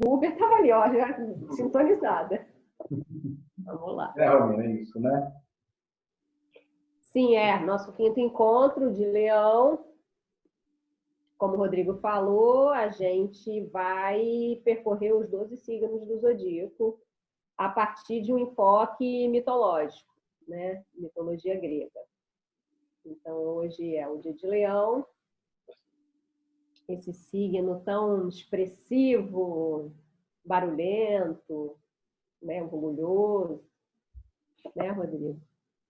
O Uber estava ali, ó, já sintonizada. Vamos lá. Romina, é isso, né? Sim, nosso quinto encontro de Leão. Como o Rodrigo falou, a gente vai percorrer os 12 signos do zodíaco a partir de um enfoque mitológico, né? Mitologia grega. Então, hoje é o dia de Leão, esse signo tão expressivo, barulhento, né? Orgulhoso, né, Rodrigo?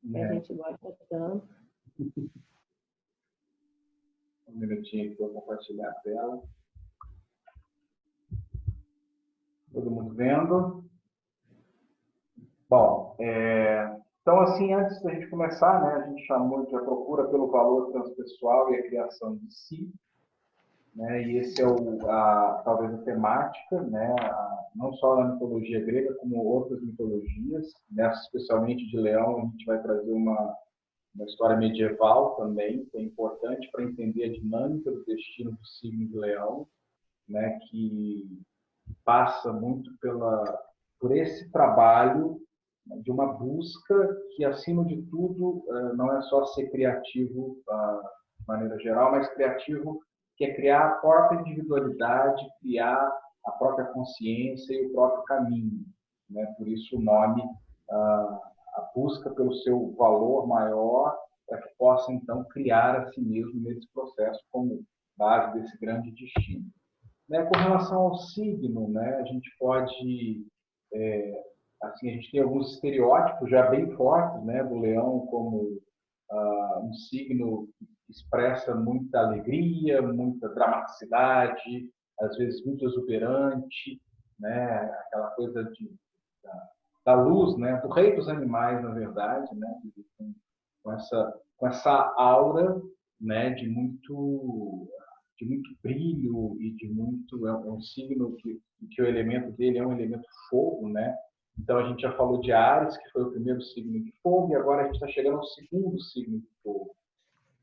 Que a gente gosta tanto. Um minutinho aqui para eu compartilhar a tela. Todo mundo vendo? Bom, então, assim, antes da gente começar, né, a gente chamou de a procura pelo valor transpessoal e a criação de si, né, e esse é talvez a temática, né, não só na mitologia grega, como outras mitologias, nessa especialmente de Leão, a gente vai trazer uma história medieval também, que é importante para entender a dinâmica do destino do signo de Leão, né, que passa muito por esse trabalho de uma busca que, acima de tudo, não é só ser criativo de maneira geral, mas criativo que é criar a própria individualidade, criar a própria consciência e o próprio caminho, né? Por isso o nome, a busca pelo seu valor maior, para que possa, então, criar a si mesmo nesse processo como base desse grande destino. Né, com relação ao signo, né, a gente pode, assim, a gente tem alguns estereótipos já bem fortes, né, do leão como um signo que expressa muita alegria, muita dramaticidade, às vezes muito exuberante, né, aquela coisa da luz, né, do rei dos animais, na verdade, né, com essa aura, né, de muito brilho e de muito é um signo que o elemento dele é um elemento fogo, né? Então a gente já falou de Áries, que foi o primeiro signo de fogo, e agora a gente está chegando ao segundo signo de fogo,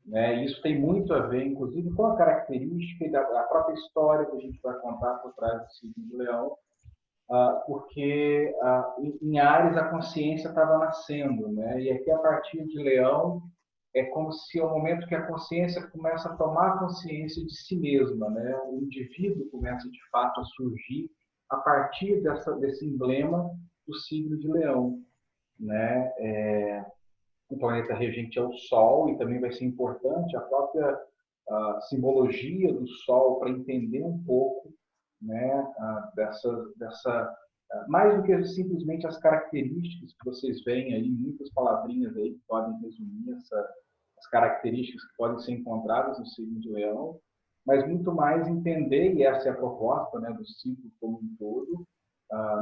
né? E isso tem muito a ver, inclusive, com a característica e da própria história que a gente vai contar por trás do signo de Leão, porque em Áries a consciência estava nascendo, né? E aqui a partir de Leão é como se é o momento que a consciência começa a tomar consciência de si mesma, né? O indivíduo começa de fato a surgir a partir desse emblema do signo de Leão, né? O planeta regente é o Sol e também vai ser importante a própria simbologia do Sol para entender um pouco, né? Dessa mais do que simplesmente as características que vocês veem aí, muitas palavrinhas aí que podem resumir as características que podem ser encontradas no signo de Leão, mas muito mais entender, e essa é a proposta, né, do ciclo como um todo,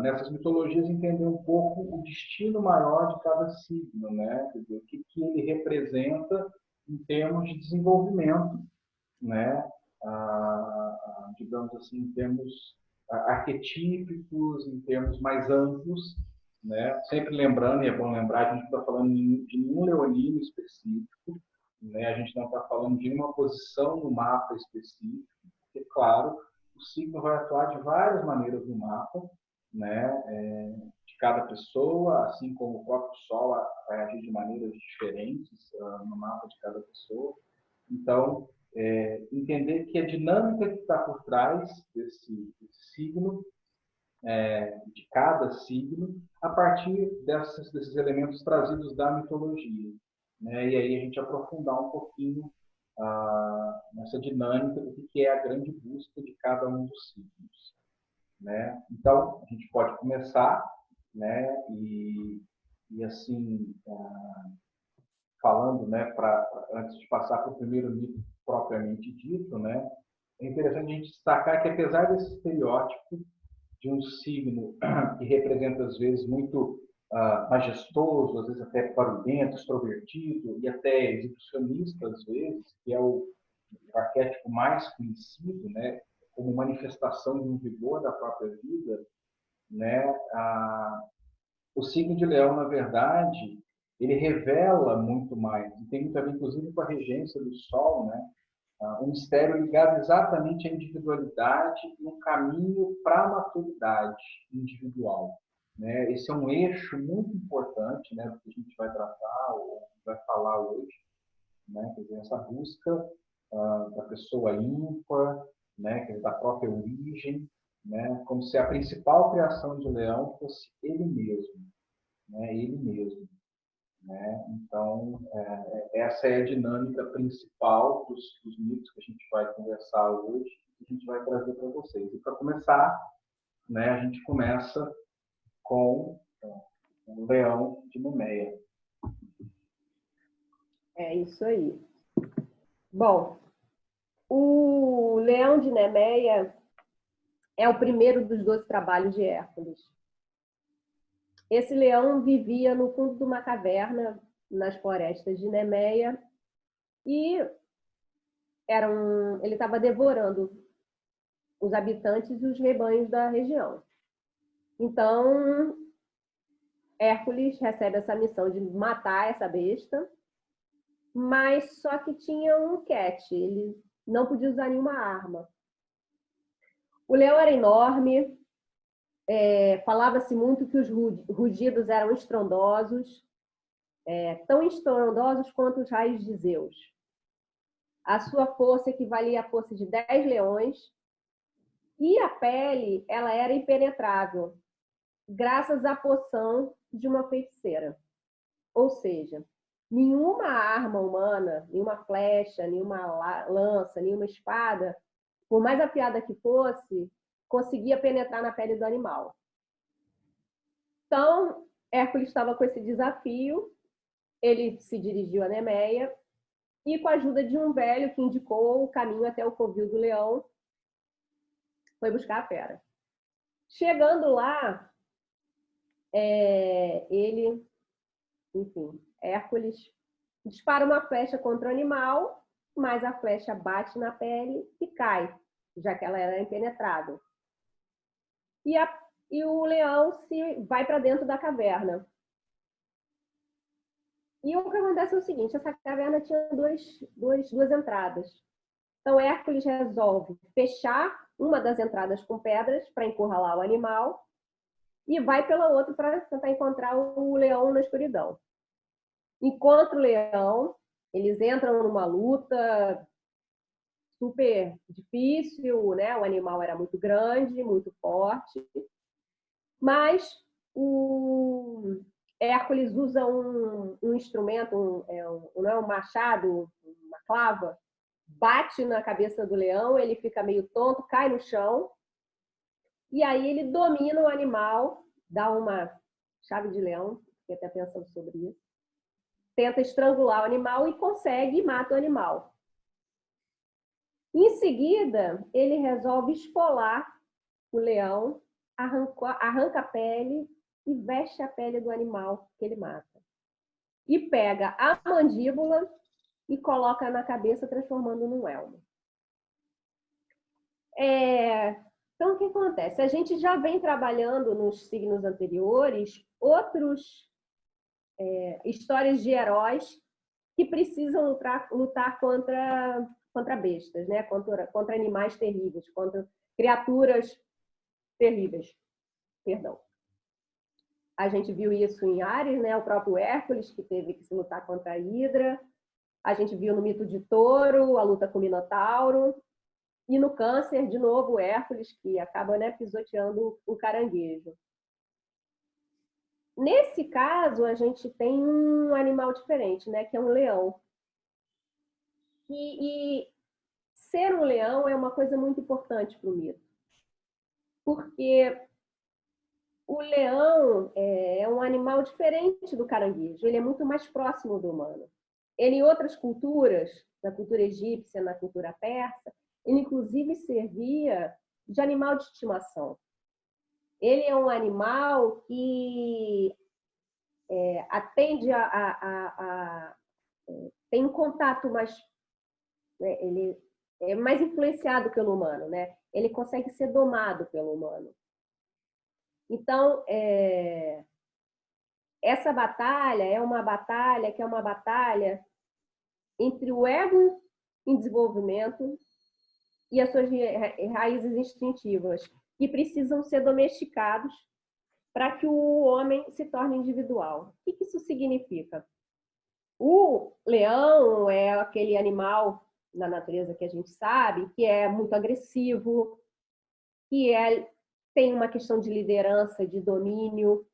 nessas mitologias entender um pouco o destino maior de cada signo, né, quer dizer, o que ele representa em termos de desenvolvimento, né, digamos assim, em termos arquetípicos, em termos mais amplos, né? Sempre lembrando, e é bom lembrar, a gente não está falando de nenhum leonino específico, né? A gente não está falando de uma posição no mapa específico, porque, claro, o signo vai atuar de várias maneiras no mapa, né? De cada pessoa, assim como o próprio Sol vai agir de maneiras diferentes no mapa de cada pessoa. Então, entender que a dinâmica que está por trás desse signo, de cada signo, a partir desses elementos trazidos da mitologia, né? E aí a gente aprofundar um pouquinho nessa dinâmica do que é a grande busca de cada um dos signos, né? Então, a gente pode começar, né? E assim, falando, né, antes de passar para o primeiro mito propriamente dito, né, é interessante a gente destacar que, apesar desse estereótipo de um signo que representa, às vezes, muito majestoso, às vezes até barulhento, extrovertido e até exibicionista, às vezes, que é o arquétipo mais conhecido, né, como manifestação de um vigor da própria vida, né, o signo de Leão, na verdade, ele revela muito mais. E tem muito a ver, inclusive, com a regência do Sol, né? um mistério ligado exatamente à individualidade e um caminho para a maturidade individual. Né? Esse é um eixo muito importante, né, do que a gente vai tratar ou vai falar hoje, né? Quer dizer, essa busca da pessoa ímpar, né? Quer dizer, da própria origem, né? Como se a principal criação de Leão fosse ele mesmo, né? Ele mesmo. Né? Então, essa é a dinâmica principal dos mitos que a gente vai conversar hoje, que a gente vai trazer para vocês. E para começar, né, a gente começa com o Leão de Nemeia. É isso aí. Bom, o Leão de Nemeia é o primeiro dos 12 trabalhos de Hércules. Esse leão vivia no fundo de uma caverna, nas florestas de Nemeia, e ele estava devorando os habitantes e os rebanhos da região. Então, Hércules recebe essa missão de matar essa besta, mas só que tinha um catch, ele não podia usar nenhuma arma. O leão era enorme, falava-se muito que os rugidos eram estrondosos, tão estrondosos quanto os raios de Zeus. A sua força equivalia à força de 10 leões, e a pele ela era impenetrável, graças à poção de uma feiticeira. Ou seja, nenhuma arma humana, nenhuma flecha, nenhuma lança, nenhuma espada, por mais afiada que fosse, conseguia penetrar na pele do animal. Então, Hércules estava com esse desafio, ele se dirigiu a Nemeia e, com a ajuda de um velho que indicou o caminho até o covil do leão, foi buscar a fera. Chegando lá, Hércules dispara uma flecha contra o animal, mas a flecha bate na pele e cai, já que ela era impenetrável. E o leão vai para dentro da caverna. E o que acontece é o seguinte, essa caverna tinha duas entradas. Então, Hércules resolve fechar uma das entradas com pedras para encurralar o animal e vai pela outra para tentar encontrar o leão na escuridão. Encontra o leão, eles entram numa luta super difícil, né? O animal era muito grande, muito forte, mas o Hércules usa um instrumento, não é um machado, uma clava, bate na cabeça do leão, ele fica meio tonto, cai no chão, e aí ele domina o animal, dá uma chave de leão, fiquei até pensando sobre isso, tenta estrangular o animal e consegue e mata o animal. Em seguida, ele resolve esfolar o leão, arranca a pele e veste a pele do animal que ele mata. E pega a mandíbula e coloca na cabeça, transformando num elmo. Então, o que acontece? A gente já vem trabalhando nos signos anteriores histórias de heróis que precisam lutar contra bestas, né? contra animais terríveis, contra criaturas terríveis. Perdão. A gente viu isso em Ares, né? O próprio Hércules, que teve que se lutar contra a Hidra. A gente viu no mito de Touro, a luta com o Minotauro. E no Câncer, de novo, o Hércules, que acaba, né, pisoteando o caranguejo. Nesse caso, a gente tem um animal diferente, né? Que é um leão. E ser um leão é uma coisa muito importante para o mito. Porque o leão é um animal diferente do caranguejo, ele é muito mais próximo do humano. Ele, em outras culturas, na cultura egípcia, na cultura persa, ele inclusive servia de animal de estimação. Ele é um animal que atende tem um contato mais... ele é mais influenciado pelo humano, né? Ele consegue ser domado pelo humano. Então, essa batalha é uma batalha entre o ego em desenvolvimento e as suas raízes instintivas, que precisam ser domesticados para que o homem se torne individual. O que isso significa? O leão é aquele animal na natureza que a gente sabe que é muito agressivo, que tem uma questão de liderança, de domínio,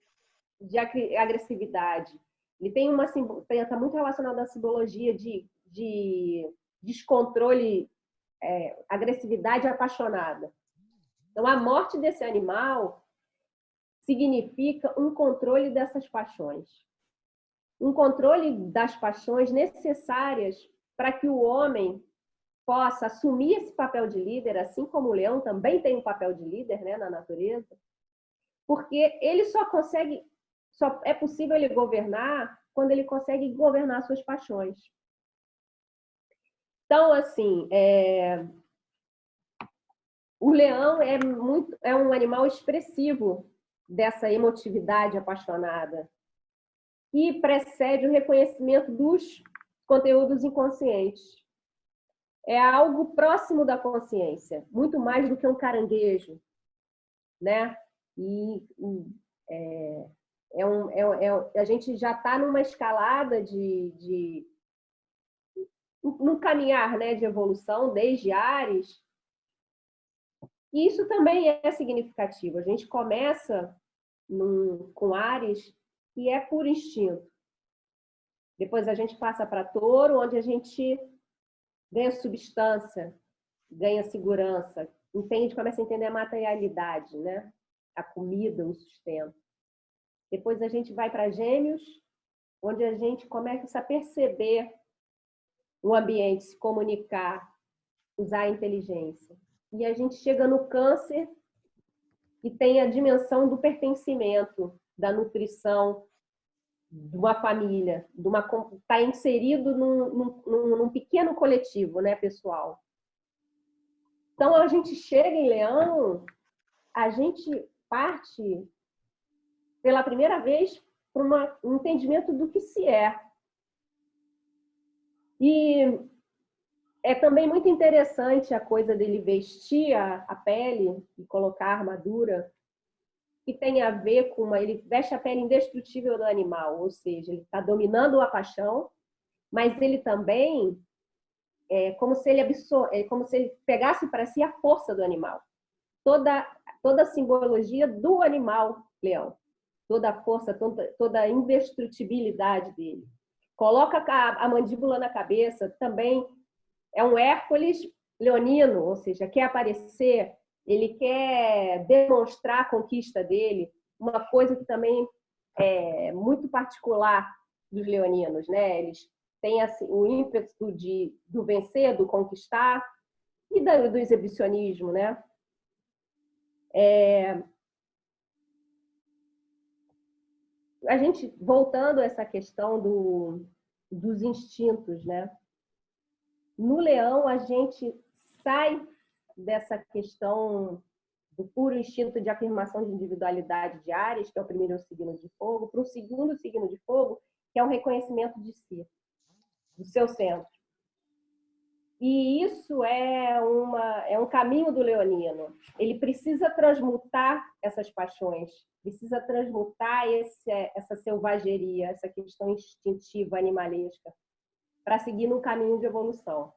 de agressividade. Ele tem está muito relacionado à simbologia de descontrole, agressividade apaixonada. Então, a morte desse animal significa um controle dessas paixões. Um controle das paixões necessárias para que o homem possa assumir esse papel de líder, assim como o leão também tem um papel de líder, né, na natureza, porque ele só é possível ele governar quando ele consegue governar suas paixões. Então, assim, o leão é um animal expressivo dessa emotividade apaixonada, que precede o reconhecimento dos conteúdos inconscientes. É algo próximo da consciência, muito mais do que um caranguejo, né? A gente já está numa escalada num caminhar, né, de evolução desde Áries, e isso também é significativo. A gente começa com Áries, que é por instinto. Depois a gente passa para Touro, onde a gente ganha substância, ganha segurança, começa a entender a materialidade, né? A comida, o sustento. Depois a gente vai para Gêmeos, onde a gente começa a perceber o ambiente, se comunicar, usar a inteligência. E a gente chega no Câncer, que tem a dimensão do pertencimento, da nutrição, de uma família, está inserido num pequeno coletivo, né, pessoal? Então, a gente chega em Leão, a gente parte pela primeira vez para um entendimento do que se é. E é também muito interessante a coisa dele vestir a pele e colocar a armadura, que tem a ver com ele veste a pele indestrutível do animal, ou seja, ele está dominando a paixão, mas ele também como se ele pegasse para si a força do animal. Toda a simbologia do animal leão, toda a força, toda a indestrutibilidade dele. Coloca a mandíbula na cabeça, também é um Hércules leonino, ou seja, quer aparecer, ele quer demonstrar a conquista dele, uma coisa que também é muito particular dos leoninos, né? Eles têm assim, o ímpeto do vencer, do conquistar e do exibicionismo, né? A gente, voltando a essa questão dos instintos, né? No leão, a gente sai dessa questão do puro instinto de afirmação de individualidade de Áries, que é o primeiro signo de fogo, para o segundo signo de fogo, que é o reconhecimento de si, do seu centro. E isso é um caminho do leonino. Ele precisa transmutar essas paixões, precisa transmutar essa selvageria, essa questão instintiva, animalesca, para seguir num caminho de evolução.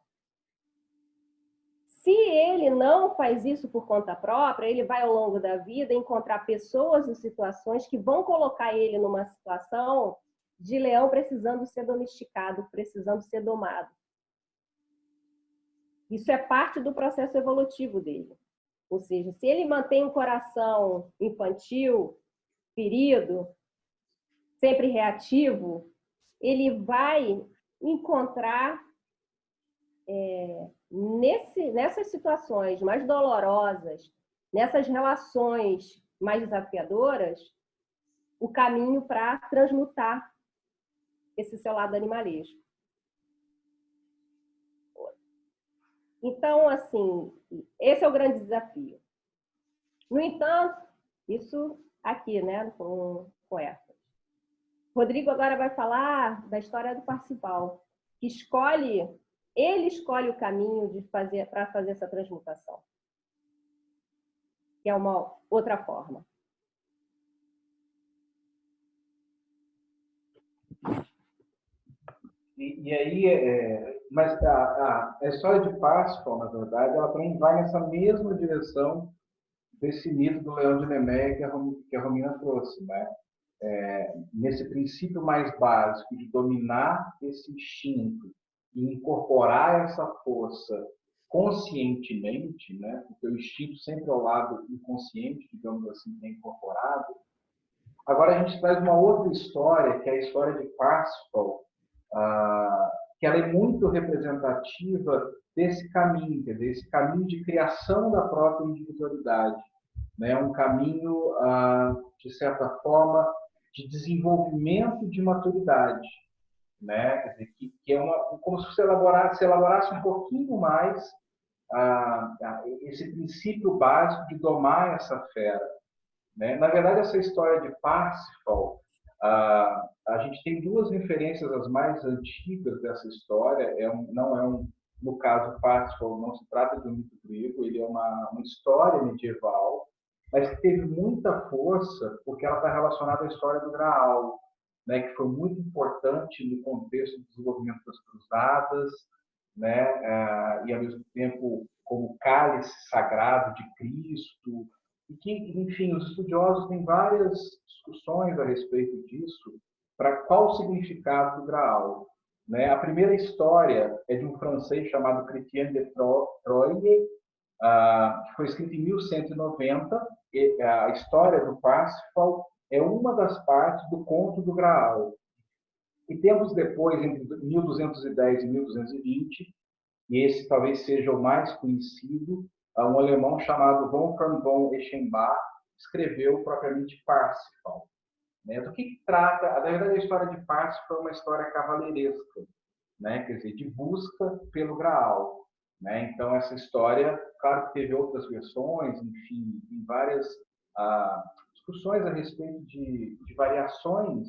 Se ele não faz isso por conta própria, ele vai ao longo da vida encontrar pessoas e situações que vão colocar ele numa situação de leão precisando ser domesticado, precisando ser domado. Isso é parte do processo evolutivo dele. Ou seja, se ele mantém um coração infantil, ferido, sempre reativo, ele vai encontrar nessas situações mais dolorosas, nessas relações mais desafiadoras, o caminho para transmutar esse seu lado animalesco. Então, assim, esse é o grande desafio. No entanto, isso aqui, né, com essa. Rodrigo agora vai falar da história do Parcival, que escolhe ele escolhe o caminho para fazer essa transmutação, que é uma outra forma. E aí, mas a história de Parsifal, na verdade, ela também vai nessa mesma direção desse mito do leão de Nemé que a Romina trouxe, né? Nesse princípio mais básico de dominar esse instinto e incorporar essa força conscientemente, né? Porque o instinto sempre é o lado inconsciente, digamos assim, que é incorporado. Agora a gente traz uma outra história, que é a história de Parsifal, que ela é muito representativa desse caminho, quer dizer, esse caminho de criação da própria individualidade, né? Um caminho, de certa forma, de desenvolvimento de maturidade, né? Quer dizer, que é como se você elaborasse um pouquinho mais esse princípio básico de domar essa fera, né? Na verdade, essa história de Parsifal, a gente tem duas referências as mais antigas dessa história. No caso, Parsifal não se trata de um mito grego, ele é uma história medieval, mas que teve muita força porque ela está relacionada à história do Graal, né, que foi muito importante no contexto do desenvolvimento das cruzadas, né, e ao mesmo tempo como cálice sagrado de Cristo, e que, enfim, os estudiosos têm várias discussões a respeito disso, para qual o significado do Graal. Né? A primeira história é de um francês chamado Chrétien de Troyes, que foi escrito em 1190. E a história do Parsifal é uma das partes do conto do Graal. E temos depois, entre 1210 e 1220, e esse talvez seja o mais conhecido, um alemão chamado Wolfgang von Eschenbach escreveu propriamente Parsifal. Né? Do que trata? Na verdade, a história de Parsifal é uma história cavaleiresca, né? Quer dizer, de busca pelo Graal. Né? Então, essa história, claro que teve outras versões, enfim, tem várias discussões a respeito de variações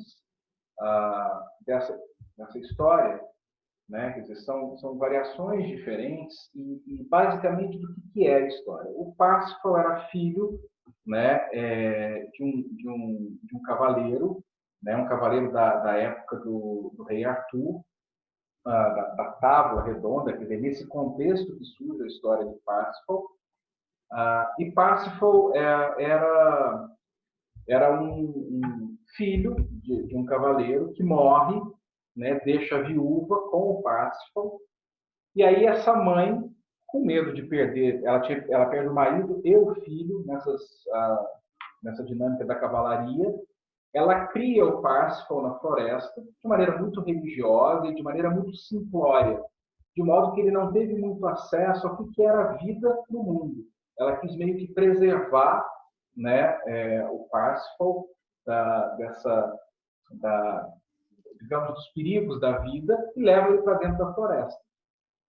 dessa história, né? Quer dizer, são variações diferentes e basicamente do que é a história. O Parsifal era filho, né, de um cavaleiro, né, um cavaleiro da época do rei Arthur, da Távola Redonda, quer dizer, nesse contexto que surge a história de Parsifal. E Parsifal era um filho de um cavaleiro que morre, né, deixa a viúva com o Parsifal, e aí essa mãe, com medo de perder, ela perde o marido e o filho nessa dinâmica da cavalaria, ela cria o Parsifal na floresta de maneira muito religiosa e de maneira muito simplória, de modo que ele não teve muito acesso ao que era a vida no mundo. Ela quis meio que preservar, né, o Parsifal digamos, dos perigos da vida e leva ele para dentro da floresta.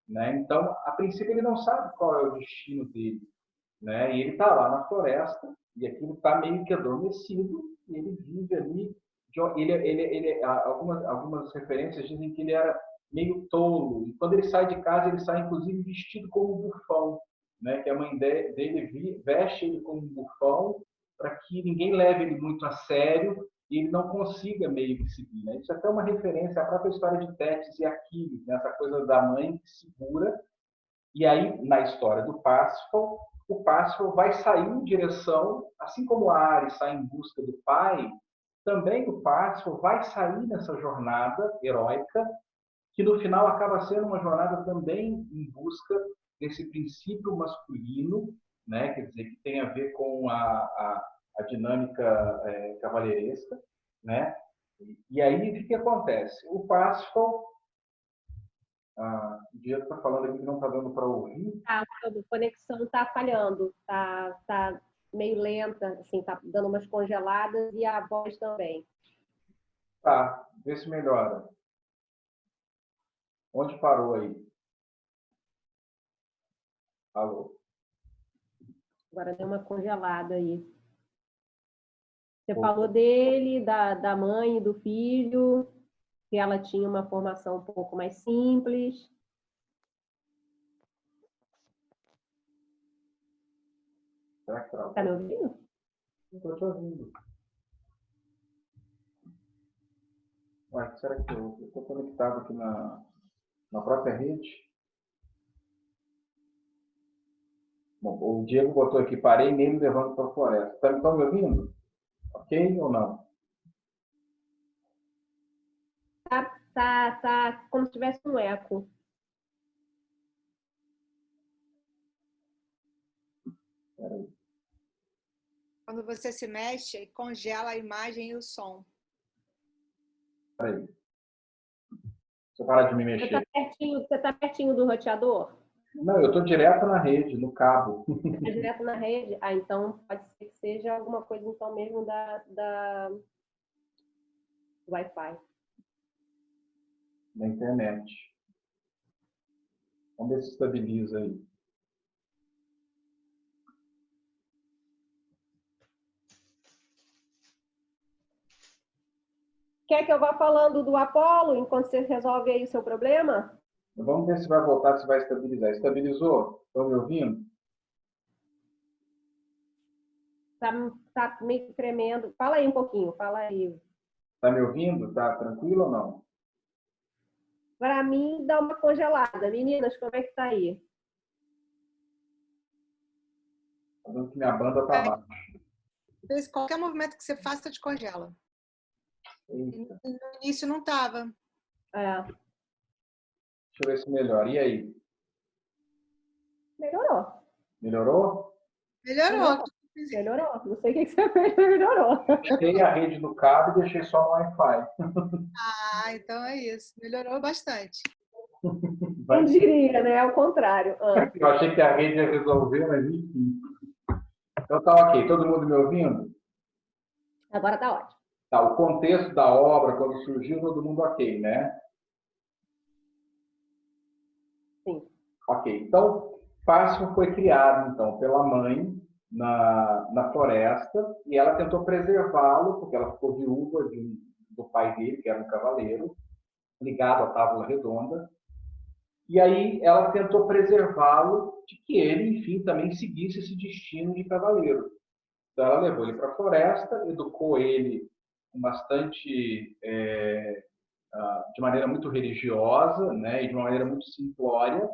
Né? Então, a princípio, ele não sabe qual é o destino dele. Né? E ele está lá na floresta e aquilo está meio que adormecido e ele vive ali. Algumas referências dizem que ele era meio tolo. E quando ele sai de casa, ele sai, inclusive, vestido como um bufão. Né? Que a mãe dele veste ele como um bufão para que ninguém leve ele muito a sério e ele não consiga meio que seguir. Né? Isso é até uma referência à própria história de Tétis e Aquiles, né? Essa coisa da mãe que segura. E aí, na história do Parsifal, o Parsifal vai sair em direção, assim como a Ares sai em busca do pai, também o Parsifal vai sair nessa jornada heróica, que no final acaba sendo uma jornada também em busca desse princípio masculino, né? Quer dizer, que tem a ver com a dinâmica cavalheiresca, né? E aí, o que acontece? O Parsifal, o Diego está falando aqui que não está dando para ouvir. A conexão está falhando, tá meio lenta, assim, está dando umas congeladas e a voz também. Tá, vê se melhora. Onde parou aí? Alô? Agora deu uma congelada aí. Você falou dele, da mãe e do filho, que ela tinha uma formação um pouco mais simples. Será que travou? Tá me ouvindo? Não estou te ouvindo. Ué, será que eu estou conectado aqui na própria rede? Bom, o Diego botou aqui, parei nele levando para a floresta. Estão me ouvindo? Ok ou não? Tá como se tivesse um eco. Peraí. Quando você se mexe, congela a imagem e o som. Peraí. Deixa eu parar de me mexer. Você tá pertinho do roteador? Não, eu estou direto na rede, no cabo. Tá direto na rede? Ah, então pode ser que seja alguma coisa então mesmo da Wi-Fi. Na internet. Vamos ver se estabiliza aí. Quer que eu vá falando do Apollo enquanto você resolve aí o seu problema? Vamos ver se vai voltar, se vai estabilizar. Estabilizou? Estão me ouvindo? Tá meio tremendo. Fala aí um pouquinho, fala aí. Está me ouvindo? Tá tranquilo ou não? Para mim, dá uma congelada. Meninas, como é que tá aí? Está dando que minha banda está baixa. Qualquer movimento que você faça, te congela. Eita. No início não estava. É. Deixa eu ver se melhora. E aí? Melhorou. Melhorou? Melhorou. Melhorou. Não sei o que você fez, mas melhorou. Deixei a rede no cabo e deixei só no Wi-Fi. Ah, então é isso. Melhorou bastante. Quem diria, né? Ao contrário. Eu achei que a rede ia resolver, mas enfim. Então tá ok. Todo mundo me ouvindo? Agora tá ótimo. Tá, o contexto da obra, quando surgiu, todo mundo ok, né? Sim. Ok. Então, Pássaro foi criado, então, pela mãe na floresta e ela tentou preservá-lo, porque ela ficou viúva do pai dele, que era um cavaleiro, ligado à Távola Redonda. E aí ela tentou preservá-lo de que ele, enfim, também seguisse esse destino de cavaleiro. Então ela levou ele para a floresta, educou ele com bastante, de maneira muito religiosa, né, e de uma maneira muito simplória.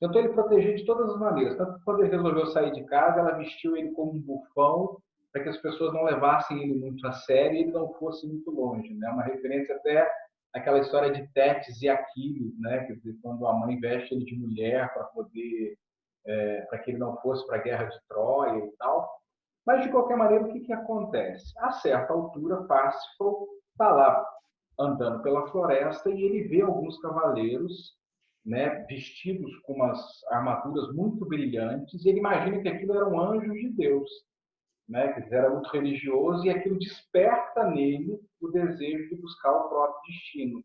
Tentou ele proteger de todas as maneiras. Tanto que quando ele resolveu sair de casa, ela vestiu ele como um bufão para que as pessoas não levassem ele muito a sério e ele não fosse muito longe, né? Uma referência até àquela história de Tétis e Aquiles, né? Quer dizer, quando a mãe veste ele de mulher para poder, para que ele não fosse para a guerra de Troia e tal. Mas de qualquer maneira, o que acontece? A certa altura, Pársifo está lá andando pela floresta e ele vê alguns cavaleiros, né, vestidos com umas armaduras muito brilhantes, e ele imagina que aquilo eram anjos de Deus, né, que era muito religioso, e aquilo desperta nele o desejo de buscar o próprio destino.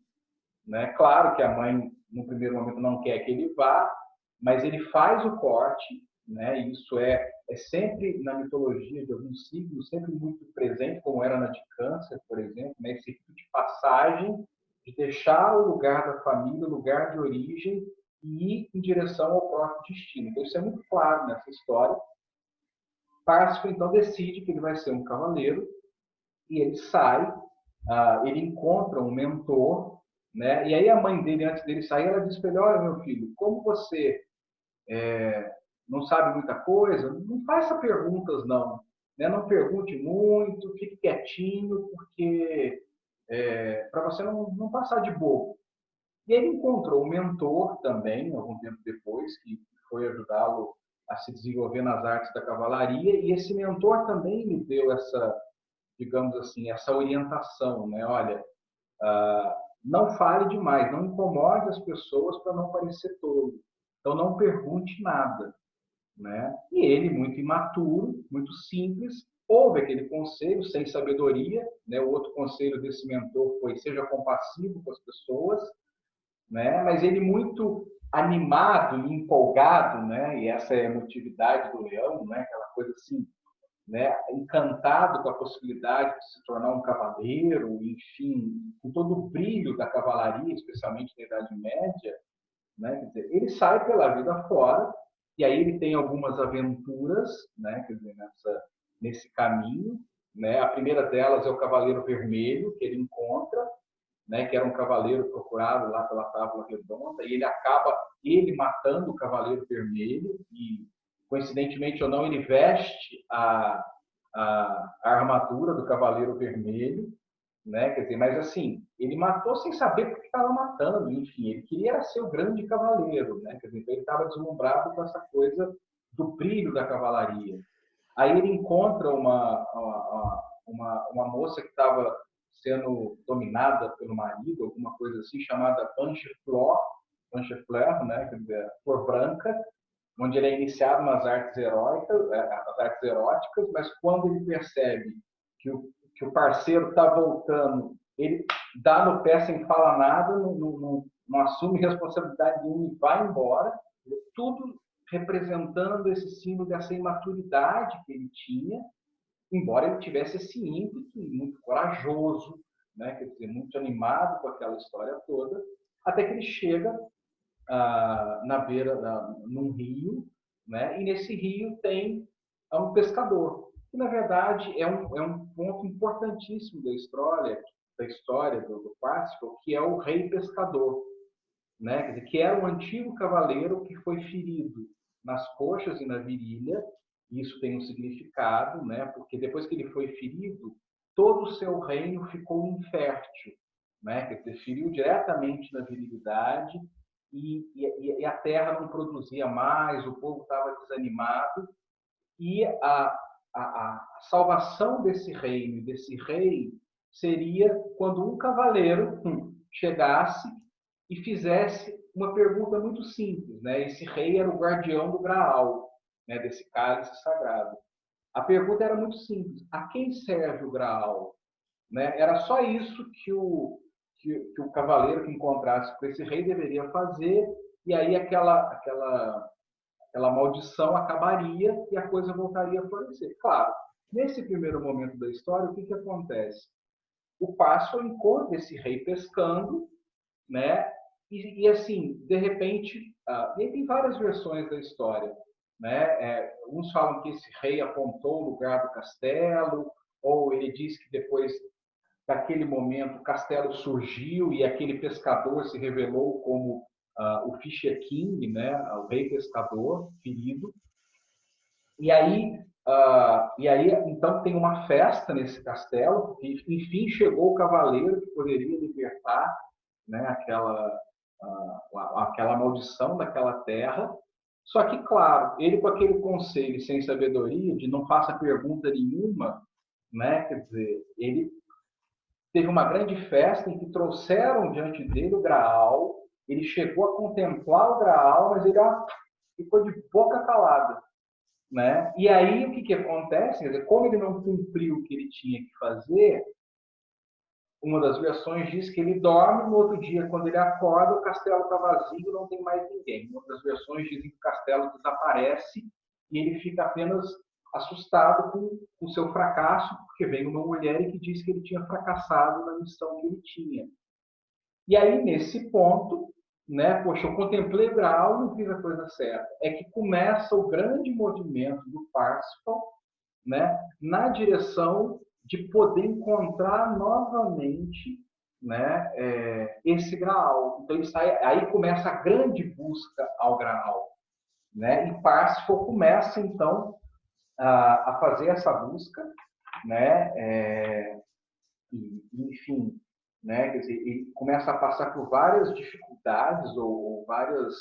Né? Claro que a mãe, no primeiro momento, não quer que ele vá, mas ele faz o corte, né? Isso é sempre na mitologia de alguns signos, sempre muito presente, como era na de Câncer, por exemplo, né? Esse tipo de passagem de deixar o lugar da família, o lugar de origem, e ir em direção ao próprio destino. Então, isso é muito claro nessa história. Pársifo, então, decide que ele vai ser um cavaleiro, e ele sai, ele encontra um mentor, né? E aí a mãe dele, antes dele sair, ela diz para ele: olha, meu filho, como você não sabe muita coisa, não faça perguntas, não. Né? Não pergunte muito, fique quietinho, porque para você não passar de bobo. E ele encontrou um mentor também, algum tempo depois, que foi ajudá-lo a se desenvolver nas artes da cavalaria, e esse mentor também lhe deu essa, digamos assim, essa orientação, né? Olha, não fale demais, não incomode as pessoas para não parecer tolo. Então não pergunte nada, né? E ele, muito imaturo, muito simples, ouve aquele conselho sem sabedoria, né? O outro conselho desse mentor foi: seja compassivo com as pessoas, né? Mas ele muito animado e empolgado, né? E essa é a emotividade do leão, né? Aquela coisa assim, né, encantado com a possibilidade de se tornar um cavaleiro, enfim, com todo o brilho da cavalaria, especialmente na Idade Média, né, quer dizer, ele sai pela vida fora E aí ele tem algumas aventuras, né, quer dizer, nesse caminho, né? A primeira delas é o Cavaleiro Vermelho, que ele encontra, né, que era um cavaleiro procurado lá pela Távola Redonda, e ele acaba matando o Cavaleiro Vermelho, e coincidentemente ou não, ele veste a armadura do Cavaleiro Vermelho, né? Quer dizer, mas assim, ele matou sem saber porque estava matando, enfim, ele queria ser o grande cavaleiro, né? Quer dizer, então ele estava deslumbrado com essa coisa do brilho da cavalaria. Aí ele encontra uma moça que estava sendo dominada pelo marido, alguma coisa assim, chamada Blanchefleur, né? Quer dizer, Flor Branca, onde ele é iniciado nas artes eróticas, mas quando ele percebe que o parceiro está voltando, ele dá no pé sem falar nada, não assume responsabilidade nenhuma e vai embora, tudo representando esse símbolo dessa imaturidade que ele tinha, embora ele tivesse esse ímpeto muito corajoso, né? Quer dizer, muito animado com aquela história toda, até que ele chega na beira, num rio, né? E nesse rio tem um pescador, que na verdade é um ponto importantíssimo da história do Parsifal, que é o rei pescador, né? Quer dizer, que era um antigo cavaleiro que foi ferido nas coxas e na virilha. Isso tem um significado, né? Porque depois que ele foi ferido, todo o seu reino ficou infértil, né? Quer dizer, feriu diretamente na virilidade e a terra não produzia mais, o povo estava desanimado, e a salvação desse reino, desse rei, seria quando um cavaleiro chegasse e fizesse uma pergunta muito simples, né? Esse rei era o guardião do Graal, né? Desse cálice sagrado. A pergunta era muito simples: a quem serve o Graal? Né? Era só isso que o cavaleiro que encontrasse com esse rei deveria fazer, e aí aquela maldição acabaria e a coisa voltaria a florescer. Claro, nesse primeiro momento da história, o que acontece? O Pássaro encontra esse rei pescando, né? E assim, de repente, e tem várias versões da história, né? Uns falam que esse rei apontou o lugar do castelo, ou ele diz que depois daquele momento o castelo surgiu e aquele pescador se revelou como o Fisher King, né? O rei pescador ferido. E aí, então tem uma festa nesse castelo, e enfim chegou o cavaleiro que poderia libertar, né, aquela maldição daquela terra. Só que, claro, ele com aquele conselho sem sabedoria, de não faça pergunta nenhuma, né, quer dizer, ele teve uma grande festa em que trouxeram diante dele o Graal, ele chegou a contemplar o Graal, mas ele ficou de boca calada. Né? E aí o que acontece? Quer dizer, como ele não cumpriu o que ele tinha que fazer, uma das versões diz que ele dorme, no outro dia, quando ele acorda, o castelo está vazio, não tem mais ninguém. Outras versões dizem que o castelo desaparece e ele fica apenas assustado com o seu fracasso, porque vem uma mulher e que diz que ele tinha fracassado na missão que ele tinha. E aí, nesse ponto, né, poxa, eu contemplei o Graal e não fiz a coisa certa. É que começa o grande movimento do Parsifal, né, na direção de poder encontrar novamente, né, esse Graal. Então, aí começa a grande busca ao Graal. Né, e Parsifal começa, então, a fazer essa busca, né, enfim, né, quer dizer, ele começa a passar por várias dificuldades ou várias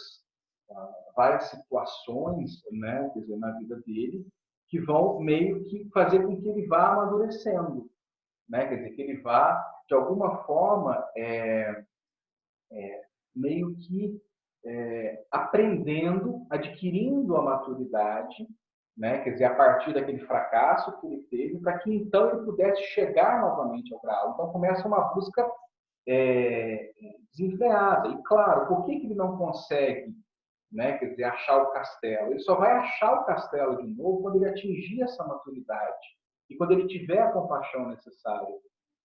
situações, né, quer dizer, na vida dele, que vão meio que fazer com que ele vá amadurecendo, né, quer dizer, que ele vá, de alguma forma, meio que aprendendo, adquirindo a maturidade, né? Quer dizer, a partir daquele fracasso que ele teve, para que então ele pudesse chegar novamente ao Graal. Então começa uma busca desenfreada. E claro, por que ele não consegue, né, quer dizer, achar o castelo? Ele só vai achar o castelo de novo quando ele atingir essa maturidade e quando ele tiver a compaixão necessária.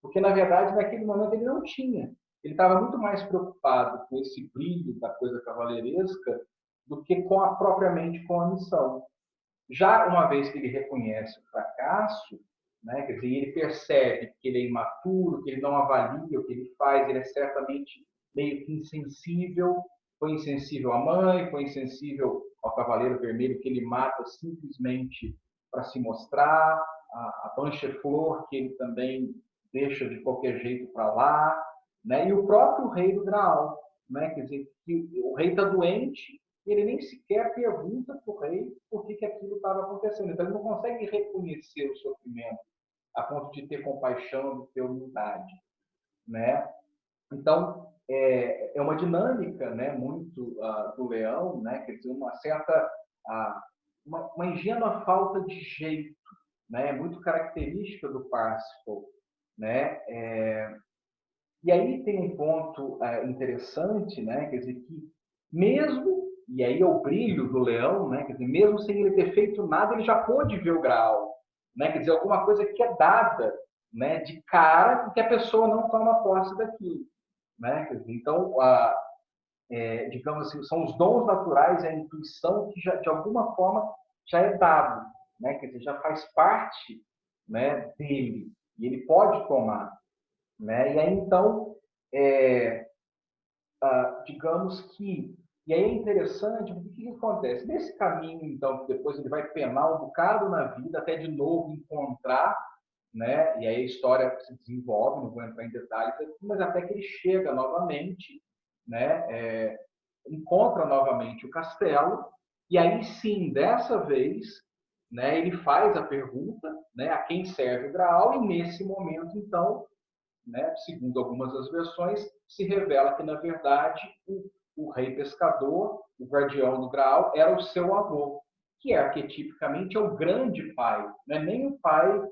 Porque, na verdade, naquele momento ele não tinha. Ele estava muito mais preocupado com esse brilho da coisa cavaleiresca do que propriamente com a missão. Já uma vez que ele reconhece o fracasso, né, quer dizer, ele percebe que ele é imaturo, que ele não avalia o que ele faz, ele é certamente meio que insensível, foi insensível à mãe, foi insensível ao Cavaleiro Vermelho, que ele mata simplesmente para se mostrar, a Bancheflor, que ele também deixa de qualquer jeito para lá, né, e o próprio rei do Graal, né, quer dizer, que o rei está doente, e ele nem sequer pergunta para o rei por que aquilo estava acontecendo. Então, ele não consegue reconhecer o sofrimento a ponto de ter compaixão, de ter humildade, né? Então, é uma dinâmica, né, muito do leão, né? Quer dizer, uma certa, uma ingênua falta de jeito, né? Muito característica do Parsifal, né? E aí tem um ponto interessante, né? Quer dizer, que mesmo, e aí é o brilho do leão, né? Quer dizer, mesmo sem ele ter feito nada, ele já pôde ver o Graal, né? Quer dizer, alguma coisa que é dada, né, de cara, e que a pessoa não toma posse daquilo, né? Quer dizer, então, digamos assim, são os dons naturais, a intuição que já, de alguma forma já é dado, né? Quer dizer, já faz parte, né, dele, e ele pode tomar, né? E aí, então, digamos que... E aí é interessante, porque o que acontece? Nesse caminho, então, que depois ele vai penar um bocado na vida, até de novo encontrar, né? E aí a história se desenvolve, não vou entrar em detalhes aqui, mas até que ele chega novamente, né? Encontra novamente o castelo, e aí sim, dessa vez, né, ele faz a pergunta, né, a quem serve o Graal, e nesse momento, então, né, segundo algumas das versões, se revela que, na verdade, o rei pescador, o guardião do Graal, era o seu avô, que arquetipicamente é o grande pai, não é nem o pai,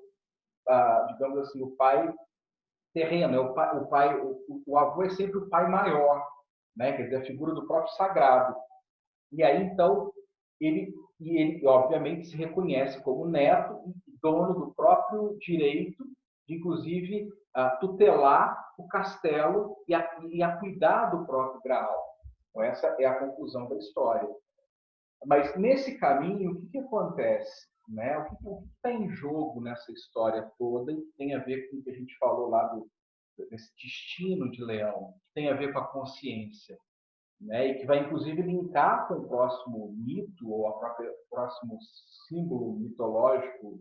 digamos assim, o pai terreno, é o avô é sempre o pai maior, né, quer dizer, a figura do próprio sagrado. E aí, então, ele obviamente se reconhece como neto e dono do próprio direito de, inclusive, tutelar o castelo e a cuidar do próprio Graal. Então, essa é a conclusão da história. Mas, nesse caminho, o que acontece? Né? O que está em jogo nessa história toda e tem a ver com o que a gente falou lá desse destino de Leão, que tem a ver com a consciência, né? E que vai, inclusive, linkar com o próximo mito, ou o próximo símbolo mitológico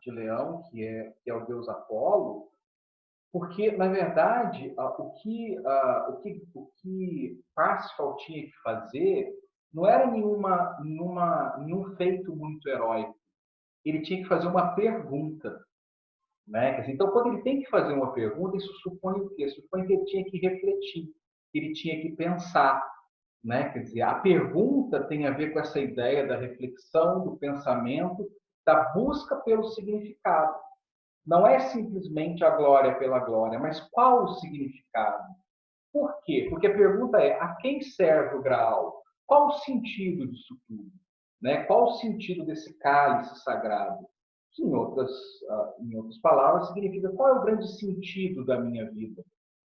de Leão, que é o deus Apolo, porque, na verdade, o que Parsifal tinha que fazer não era nenhum feito muito heróico. Ele tinha que fazer uma pergunta, né? Então, quando ele tem que fazer uma pergunta, isso supõe o quê? Supõe que ele tinha que refletir, que ele tinha que pensar, né? Quer dizer, a pergunta tem a ver com essa ideia da reflexão, do pensamento, da busca pelo significado. Não é simplesmente a glória pela glória, mas qual o significado? Por quê? Porque a pergunta é: a quem serve o Graal? Qual o sentido disso tudo? Né? Qual o sentido desse cálice sagrado? Que, em outras palavras, significa: qual é o grande sentido da minha vida?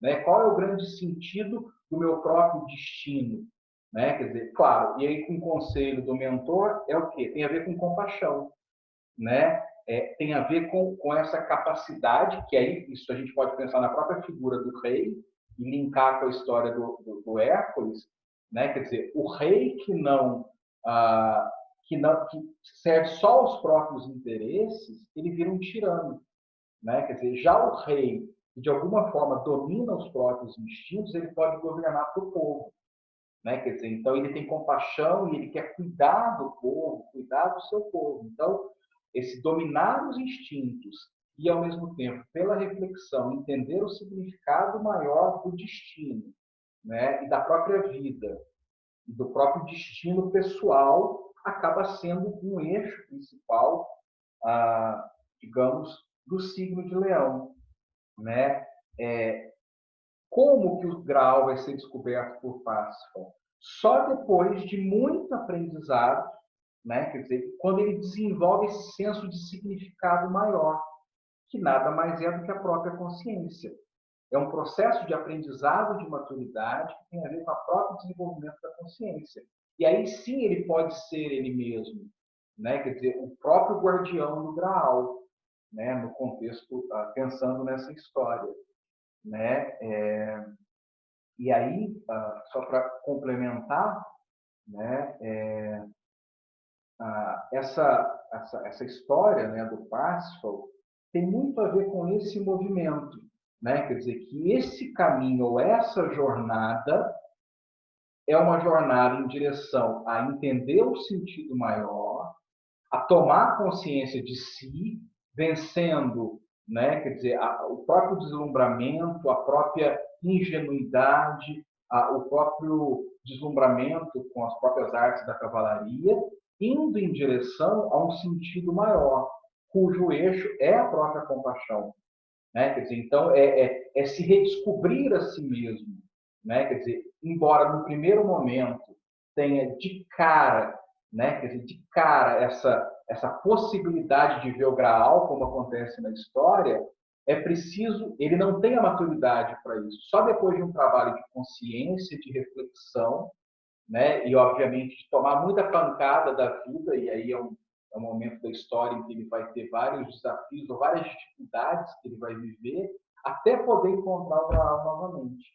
Né? Qual é o grande sentido do meu próprio destino? Né? Quer dizer, claro, e aí com o conselho do mentor é o quê? Tem a ver com compaixão, né? Tem a ver com essa capacidade, que aí isso a gente pode pensar na própria figura do rei e linkar com a história do Hércules, né? Quer dizer, o rei que serve só aos próprios interesses, ele vira um tirano, né? Quer dizer, já o rei que de alguma forma domina os próprios instintos, ele pode governar para o povo, né? Quer dizer, então ele tem compaixão e ele quer cuidar do povo, cuidar do seu povo. Então, esse dominar os instintos e, ao mesmo tempo, pela reflexão, entender o significado maior do destino, né? E da própria vida, e do próprio destino pessoal, acaba sendo um eixo principal, digamos, do signo de Leão, né? Como que o Graal vai ser descoberto por Parsifal? Só depois de muito aprendizado, né? Quer dizer, quando ele desenvolve esse senso de significado maior, que nada mais é do que a própria consciência, É um processo de aprendizado de maturidade que tem a ver com o próprio desenvolvimento da consciência. E aí sim ele pode ser ele mesmo, né? Quer dizer, o próprio guardião do Graal, né? No contexto, pensando nessa história, né? E aí, só para complementar, né? Essa história, né, do Parsifal tem muito a ver com esse movimento, né? Quer dizer, que esse caminho ou essa jornada é uma jornada em direção a entender o sentido maior, a tomar consciência de si, vencendo, né? Quer dizer, o próprio deslumbramento, a própria ingenuidade, o próprio deslumbramento com as próprias artes da cavalaria, indo em direção a um sentido maior, cujo eixo é a própria compaixão, né? Quer dizer, então é se redescobrir a si mesmo, né? Quer dizer, embora no primeiro momento tenha de cara, né? Quer dizer, de cara essa possibilidade de ver o Graal, como acontece na história, é preciso, ele não tem a maturidade para isso. Só depois de um trabalho de consciência, de reflexão, né? E obviamente de tomar muita pancada da vida, e aí é um momento da história em que ele vai ter vários desafios ou várias dificuldades que ele vai viver até poder encontrar o Graal novamente,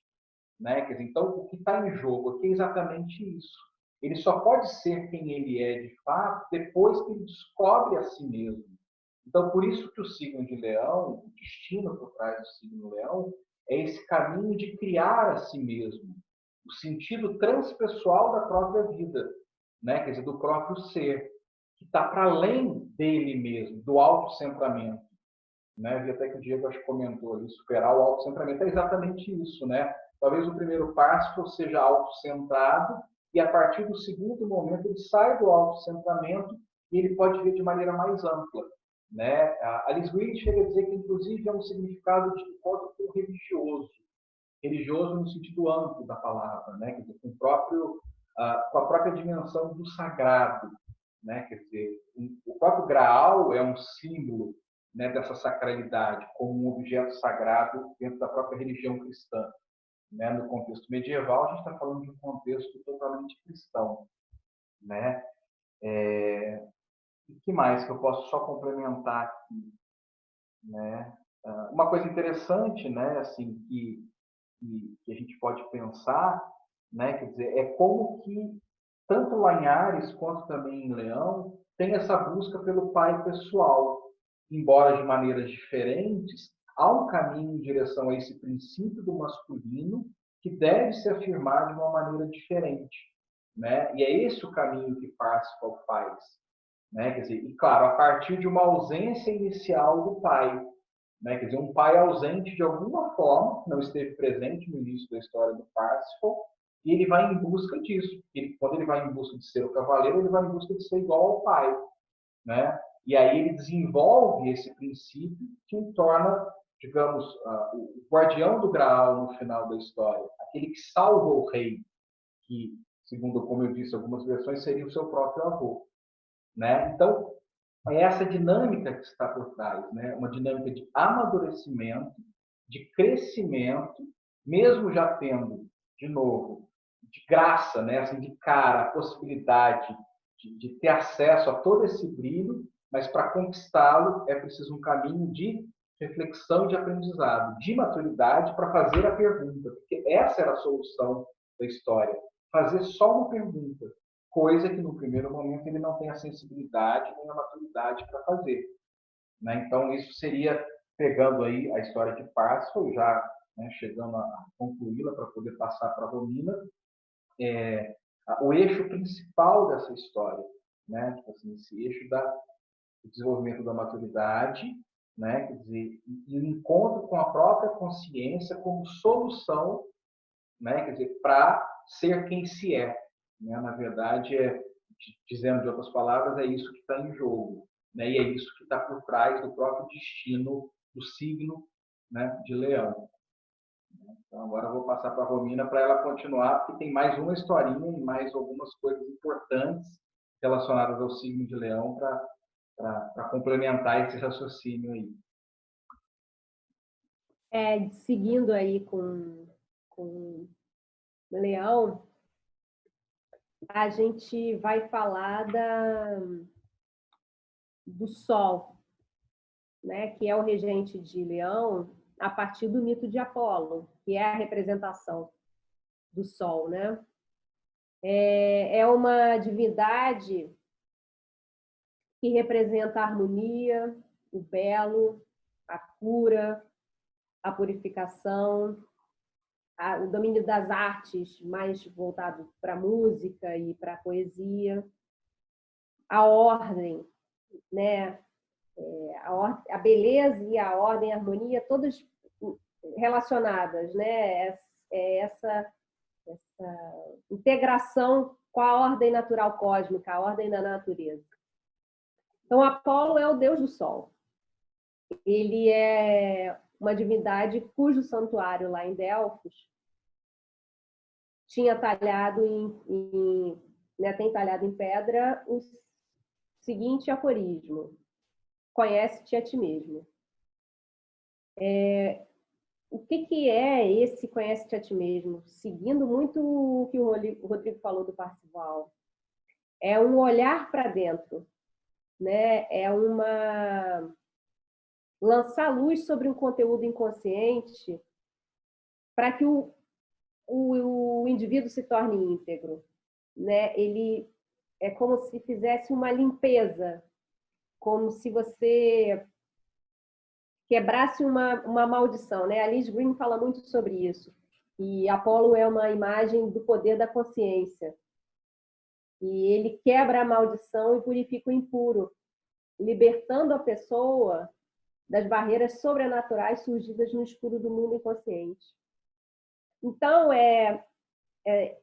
né? Quer dizer, então o que está em jogo aqui é exatamente isso. Ele só pode ser quem ele é de fato depois que ele descobre a si mesmo. Então, por isso que o signo de Leão, o destino por trás do signo Leão, é esse caminho de criar a si mesmo, o sentido transpessoal da própria vida, né? Quer dizer, do próprio ser, que está para além dele mesmo, do autocentramento. Né? Vi até que o Diego acho que comentou ali, superar o autocentramento é exatamente isso, né? Talvez o primeiro passo seja autocentrado e a partir do segundo momento ele sai do autocentramento e ele pode ver de maneira mais ampla, né? A Alice Green chega a dizer que inclusive é um significado de encontro com o religioso, religioso no sentido amplo da palavra, né? Quer dizer, com a própria dimensão do sagrado, né? Quer dizer, o próprio Graal é um símbolo, né, dessa sacralidade, como um objeto sagrado dentro da própria religião cristã. Né? No contexto medieval, a gente está falando de um contexto totalmente cristão. Né? E que mais que eu posso só complementar aqui? Né? Uma coisa interessante, né, assim, que a gente pode pensar, né, quer dizer, é como que tanto lá em Áries quanto também em Leão tem essa busca pelo pai pessoal, embora de maneiras diferentes, há um caminho em direção a esse princípio do masculino que deve se afirmar de uma maneira diferente, né? E é esse o caminho que Parsifal faz, né? Quer dizer, e claro, a partir de uma ausência inicial do pai, né? Quer dizer, um pai ausente de alguma forma, não esteve presente no início da história do Parsifal, e ele vai em busca disso. Quando ele vai em busca de ser o cavaleiro, ele vai em busca de ser igual ao pai, né? E aí ele desenvolve esse princípio que o torna, digamos, o guardião do Graal no final da história, aquele que salva o rei, que, segundo como eu disse, algumas versões seria o seu próprio avô, né? Então, é essa dinâmica que está por trás, né? Uma dinâmica de amadurecimento, de crescimento, mesmo já tendo, de novo, de graça, né? Assim, de cara, a possibilidade de ter acesso a todo esse brilho, mas para conquistá-lo é preciso um caminho de reflexão e de aprendizado, de maturidade para fazer a pergunta, porque essa era a solução da história, fazer só uma pergunta, coisa que no primeiro momento ele não tem a sensibilidade nem a maturidade para fazer, né? Então isso seria pegando aí a história de Parsifal, já, né, chegando a concluí-la para poder passar para a Romina, o eixo principal dessa história, né? Tipo assim, esse eixo do desenvolvimento da maturidade, né? Quer dizer, e o encontro com a própria consciência como solução, né? Quer dizer, para ser quem se é, né? Na verdade, dizendo de outras palavras, é isso que está em jogo, né? E é isso que está por trás do próprio destino do signo, né, de Leão. Então, agora eu vou passar para a Romina para ela continuar, porque tem mais uma historinha e mais algumas coisas importantes relacionadas ao signo de Leão para complementar esse raciocínio aí. Seguindo aí com o Leão, a gente vai falar do Sol, né, que é o regente de Leão, a partir do mito de Apolo, que é a representação do Sol, né? É uma divindade que representa a harmonia, o belo, a cura, a purificação, o domínio das artes mais voltado para a música e para a poesia, a ordem, né? A beleza e a ordem, a harmonia, todas relacionadas, né? Essa integração com a ordem natural cósmica, a ordem da natureza. Então, Apolo é o deus do Sol. Ele é uma divindade cujo santuário lá em Delfos tinha talhado tem talhado em pedra o seguinte aforismo: conhece-te a ti mesmo. O que é esse conhece-te a ti mesmo? Seguindo muito o que o Rodrigo falou do Parzival. É um olhar para dentro, né? Lançar luz sobre um conteúdo inconsciente para que o indivíduo se torne íntegro, né? Ele é como se fizesse uma limpeza, como se você quebrasse uma maldição, né? A Liz Green fala muito sobre isso. E Apolo é uma imagem do poder da consciência. E ele quebra a maldição e purifica o impuro, libertando a pessoa das barreiras sobrenaturais surgidas no escuro do mundo inconsciente. Então,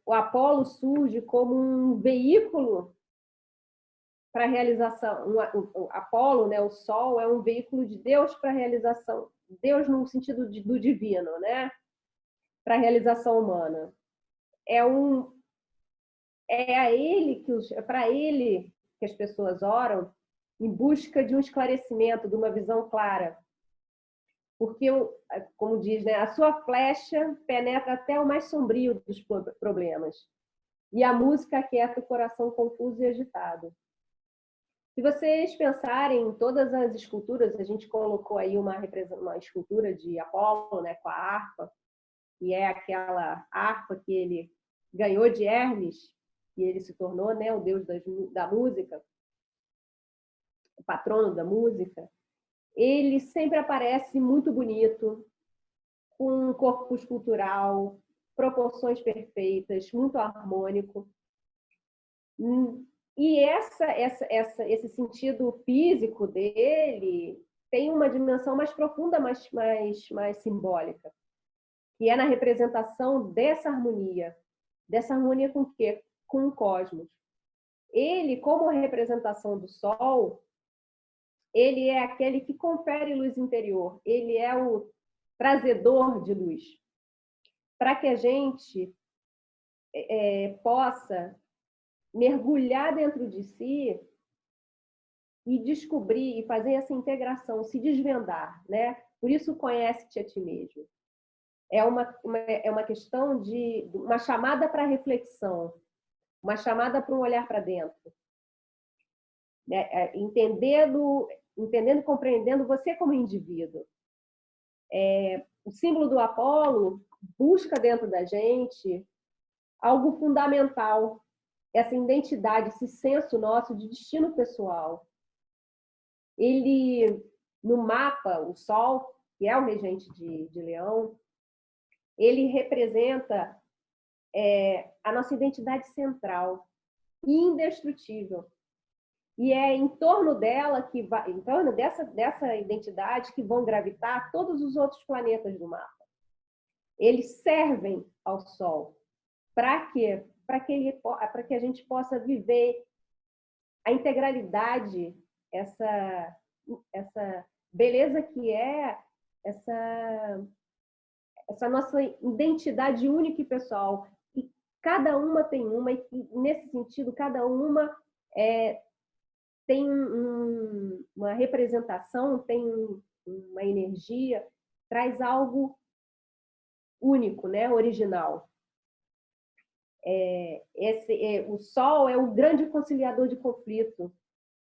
o Apolo surge como um veículo para a realização. O Apolo, né, o Sol, é um veículo de Deus para a realização. Deus no sentido do divino, né? Para a realização humana. Para ele que as pessoas oram em busca de um esclarecimento, de uma visão clara. Porque, como diz, né, a sua flecha penetra até o mais sombrio dos problemas. E a música aquieta o coração confuso e agitado. Se vocês pensarem em todas as esculturas, a gente colocou aí uma escultura de Apolo, né, com a harpa, e é aquela harpa que ele ganhou de Hermes, e ele se tornou, né, o deus da música, o patrono da música. Ele sempre aparece muito bonito, com um corpo escultural, proporções perfeitas, muito harmônico. E esse sentido físico dele tem uma dimensão mais profunda, mais simbólica, que é na representação dessa harmonia com o quê? Com o cosmos. Ele, como representação do Sol, ele é aquele que confere luz interior, ele é o trazedor de luz, para que a gente possa mergulhar dentro de si e descobrir e fazer essa integração, se desvendar, né? Por isso, conhece-te a ti mesmo. É uma questão de uma chamada para reflexão, uma chamada para um olhar para dentro, né? Entendendo e compreendendo você como indivíduo. O símbolo do Apolo busca dentro da gente algo fundamental, essa identidade, esse senso nosso de destino pessoal. Ele, no mapa, o Sol, que é o regente de Leão, ele representa a nossa identidade central, indestrutível. E é em torno dela em torno dessa identidade que vão gravitar todos os outros planetas do mapa. Eles servem ao Sol. Para quê? Para que a gente possa viver a integralidade, essa beleza que é essa nossa identidade única e pessoal. E cada uma tem uma, e nesse sentido, cada uma tem uma representação, tem uma energia traz algo único, né? Original. O Sol é o grande conciliador de conflito.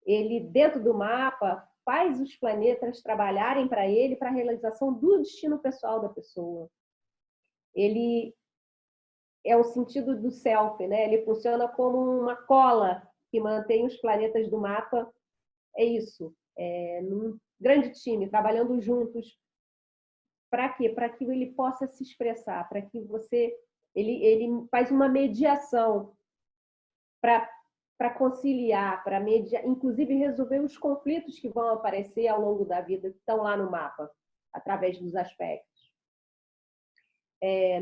Ele, dentro do mapa, faz os planetas trabalharem para ele, para a realização do destino pessoal da pessoa. Ele é o sentido do self, né? Ele funciona como uma cola que mantém os planetas do mapa. É isso, num grande time, trabalhando juntos. Para quê? Para que ele possa se expressar, para que ele faz uma mediação para conciliar, para mediar, inclusive resolver os conflitos que vão aparecer ao longo da vida, que estão lá no mapa, através dos aspectos.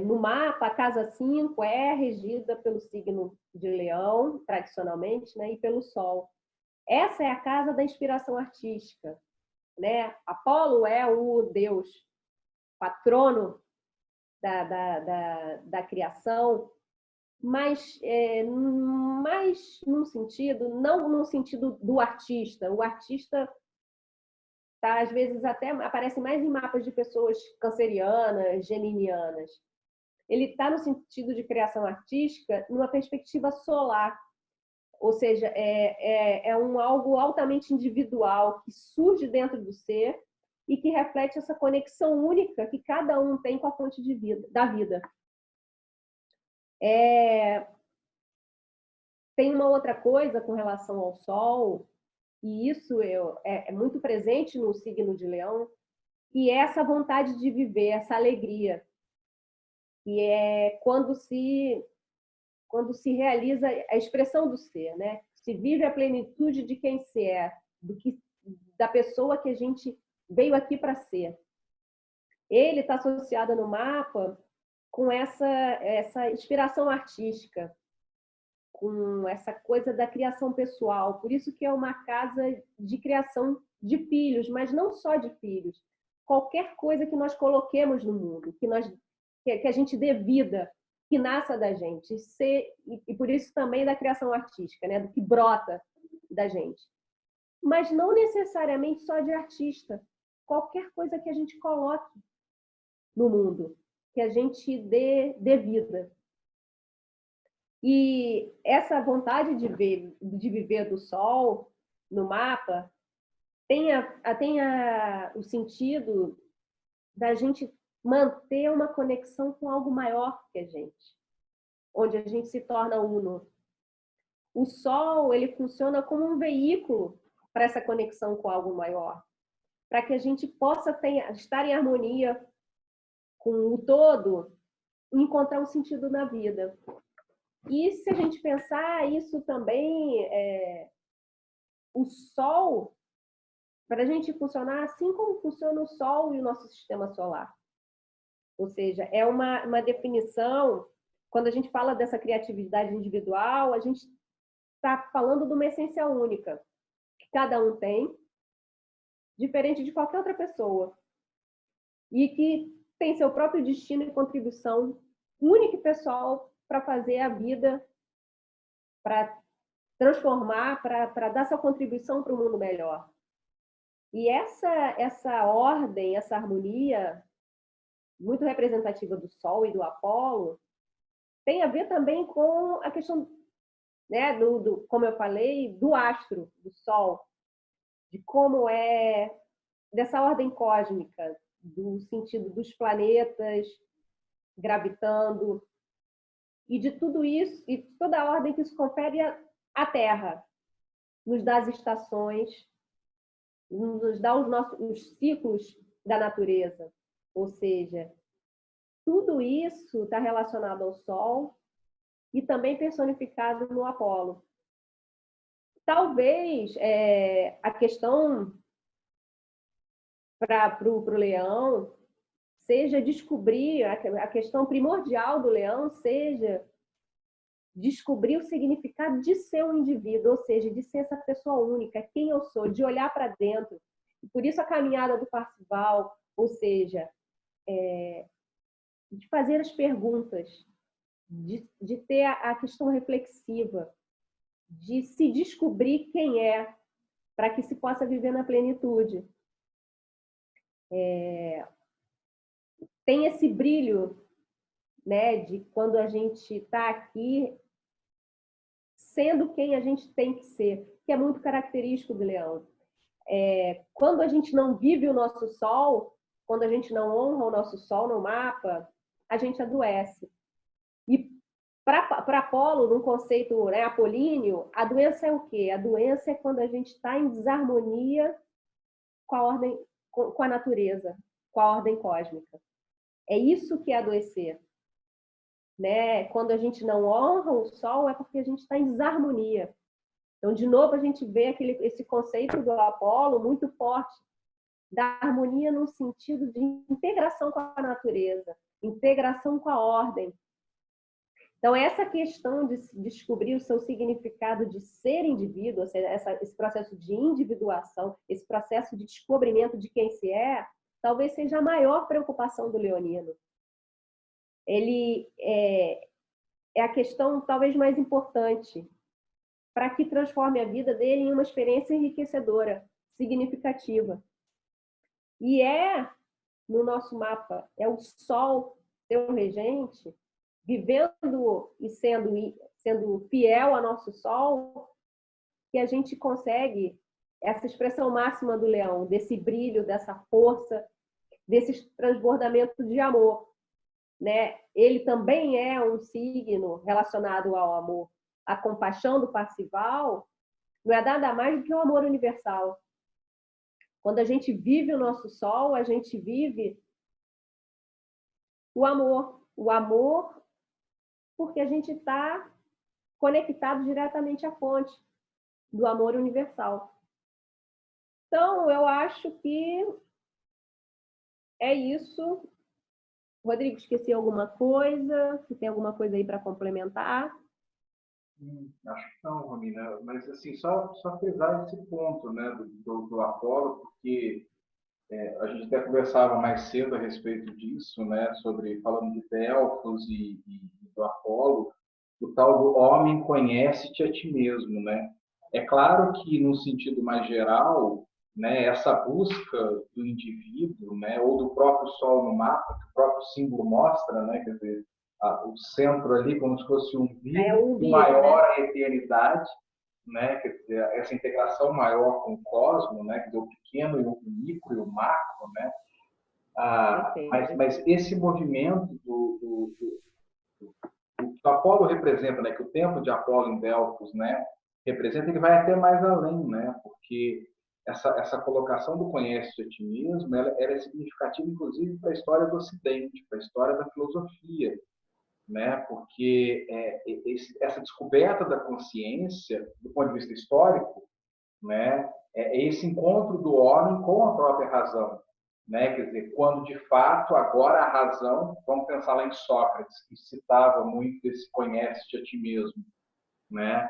No mapa, a casa 5 é regida pelo signo de Leão, tradicionalmente, né, e pelo Sol. Essa é a casa da inspiração artística, né? Apolo é o deus patrono da criação, mas mais num sentido, não no sentido do artista. O artista tá, às vezes até aparece mais em mapas de pessoas cancerianas, geminianas. Ele está no sentido de criação artística numa perspectiva solar, ou seja, é algo altamente individual que surge dentro do ser e que reflete essa conexão única que cada um tem com a fonte de vida, da vida. Tem uma outra coisa com relação ao Sol, e isso é muito presente no signo de Leão, que é essa vontade de viver, essa alegria, que é quando se realiza a expressão do ser, né? Se vive a plenitude de quem se é, da pessoa que a gente veio aqui para ser. Ele está associado no mapa com essa inspiração artística, com essa coisa da criação pessoal. Por isso que é uma casa de criação de filhos, mas não só de filhos. Qualquer coisa que nós coloquemos no mundo, que a gente dê vida, que nasça da gente. E por isso também da criação artística, né? Do que brota da gente. Mas não necessariamente só de artista. Qualquer coisa que a gente coloque no mundo, que a gente dê vida. E essa vontade de viver do Sol no mapa tem o sentido da gente manter uma conexão com algo maior que a gente, onde a gente se torna uno. O Sol, ele funciona como um veículo para essa conexão com algo maior, para que a gente possa estar em harmonia com o todo e encontrar um sentido na vida. E se a gente pensar isso também, o Sol, para a gente funcionar assim como funciona o Sol e o nosso sistema solar. Ou seja, é uma definição, quando a gente fala dessa criatividade individual, a gente está falando de uma essência única, que cada um tem, diferente de qualquer outra pessoa, e que tem seu próprio destino e contribuição única e pessoal para fazer a vida, para transformar, para dar sua contribuição para um mundo melhor. E essa ordem, essa harmonia, muito representativa do Sol e do Apolo, tem a ver também com a questão, né, como eu falei, do astro, do Sol, de como dessa ordem cósmica, do sentido dos planetas gravitando, e de tudo isso, e toda a ordem que isso confere à Terra, nos dá as estações, nos dá os ciclos da natureza. Ou seja, tudo isso está relacionado ao Sol e também personificado no Apolo. Talvez a questão para o Leão seja descobrir, a questão primordial do Leão seja descobrir o significado de ser um indivíduo, ou seja, de ser essa pessoa única, quem eu sou, de olhar para dentro. E por isso a caminhada do Parzival, ou seja, de fazer as perguntas, de ter a questão reflexiva, de se descobrir quem é, para que se possa viver na plenitude. tem esse brilho, né, de quando a gente está aqui sendo quem a gente tem que ser, que é muito característico do leão. Quando a gente não vive o nosso sol, quando a gente não honra o nosso sol no mapa, a gente adoece. E para Apolo, num conceito, né, apolíneo, a doença é o quê? A doença é quando a gente está em desarmonia com a ordem, com a natureza, com a ordem cósmica. É isso que é adoecer. Né? Quando a gente não honra o sol, é porque a gente está em desarmonia. Então, de novo, a gente vê esse conceito do Apolo muito forte, da harmonia no sentido de integração com a natureza, integração com a ordem. Então, essa questão de descobrir o seu significado de ser indivíduo, ou seja, esse processo de individuação, esse processo de descobrimento de quem se é, talvez seja a maior preocupação do leonino. Ele é a questão talvez mais importante para que transforme a vida dele em uma experiência enriquecedora, significativa. E no nosso mapa, é o Sol, seu regente, vivendo e sendo fiel ao nosso Sol, que a gente consegue essa expressão máxima do leão, desse brilho, dessa força, desse transbordamento de amor. Né? Ele também é um signo relacionado ao amor. A compaixão do Parzival não é nada mais do que o amor universal. Quando a gente vive o nosso sol, a gente vive o amor porque a gente está conectado diretamente à fonte do amor universal. Então, eu acho que é isso. Rodrigo, esqueci alguma coisa? Se tem alguma coisa aí para complementar? Acho que não, Romina. Mas, assim, só frisar esse ponto, né, do Apolo, porque a gente até conversava mais cedo a respeito disso, né, falando de Delfos e do Apolo, o tal do homem conhece-te a ti mesmo, né? É claro que, no sentido mais geral, né, essa busca do indivíduo, né, ou do próprio Sol no mapa, que o próprio símbolo mostra, né, quer dizer, o centro ali como se fosse um umbigo, umbigo, maior né? a eternidade, né, quer dizer, essa integração maior com o cosmos, né, quer dizer, o pequeno e o micro e o macro, né, mas esse movimento o que o Apolo representa, né, que o templo de Apolo em Delfos, né, representa, ele vai até mais além, né, porque essa colocação do conhece a ti mesmo, ela é significativa, inclusive, para a história do Ocidente, para a história da filosofia, né, porque essa descoberta da consciência, do ponto de vista histórico, né, é esse encontro do homem com a própria razão, né? Quer dizer, quando de fato agora a razão, vamos pensar lá em Sócrates, que citava muito esse conhece-te a ti mesmo, né?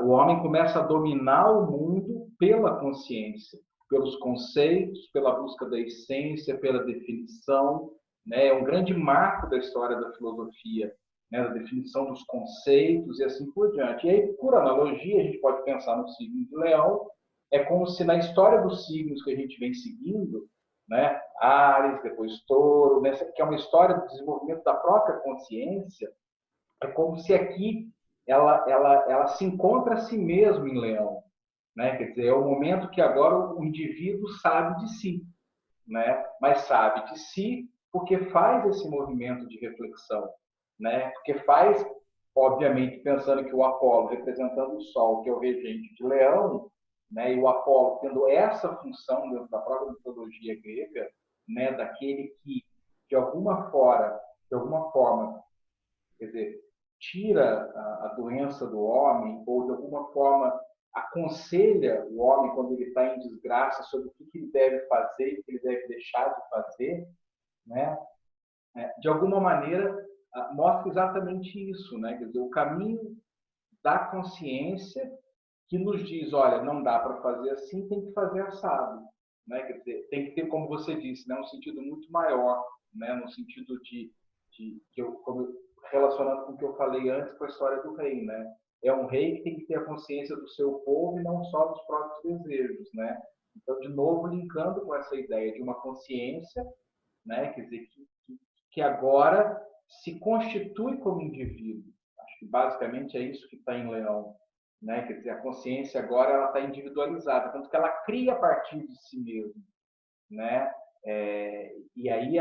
O homem começa a dominar o mundo pela consciência, pelos conceitos, pela busca da essência, pela definição, né? É um grande marco da história da filosofia, né? Da definição dos conceitos e assim por diante. E aí, por analogia, a gente pode pensar no signo de Leão, é como se na história dos signos que a gente vem seguindo, né? Áries, depois Touro, né? Que é uma história do desenvolvimento da própria consciência, é como se aqui ela se encontra a si mesmo em Leão, né? Quer dizer, é o momento que agora o indivíduo sabe de si, né? Mas sabe de si porque faz esse movimento de reflexão, né? Porque faz, obviamente, pensando que o Apolo, representando o Sol, que é o regente de Leão, né? E o Apolo tendo essa função dentro da própria mitologia grega, né? Daquele que, de alguma forma, quer dizer, tira a doença do homem ou, de alguma forma, aconselha o homem quando ele está em desgraça sobre o que ele deve fazer e o que ele deve deixar de fazer, né? De alguma maneira, mostra exatamente isso, né? Quer dizer, o caminho da consciência que nos diz, olha, não dá para fazer assim, tem que fazer assado, né? Quer dizer, tem que ter, como você disse, né, um sentido muito maior, né? No sentido relacionando com o que eu falei antes com a história do rei, né? É um rei que tem que ter a consciência do seu povo e não só dos próprios desejos, né? Então, de novo, linkando com essa ideia de uma consciência, né? Quer dizer, que agora se constitui como indivíduo. Acho que basicamente é isso que está em Leão, né? Quer dizer, a consciência agora ela está individualizada, tanto que ela cria a partir de si mesma, né? E aí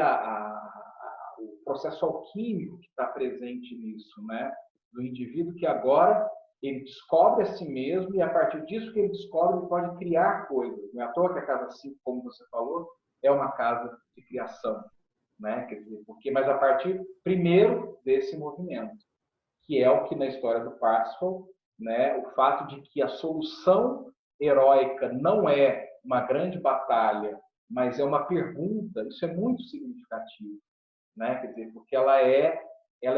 o processo alquímico que está presente nisso, né? Do indivíduo que agora ele descobre a si mesmo e a partir disso que ele descobre ele pode criar coisas. Não é à toa que a casa 5, como você falou, é uma casa de criação, né? Quer dizer, mas a partir primeiro desse movimento, que é o que na história do Parsifal, né? O fato de que a solução heróica não é uma grande batalha, mas é uma pergunta, isso é muito significativo, né? Quer dizer, porque ela é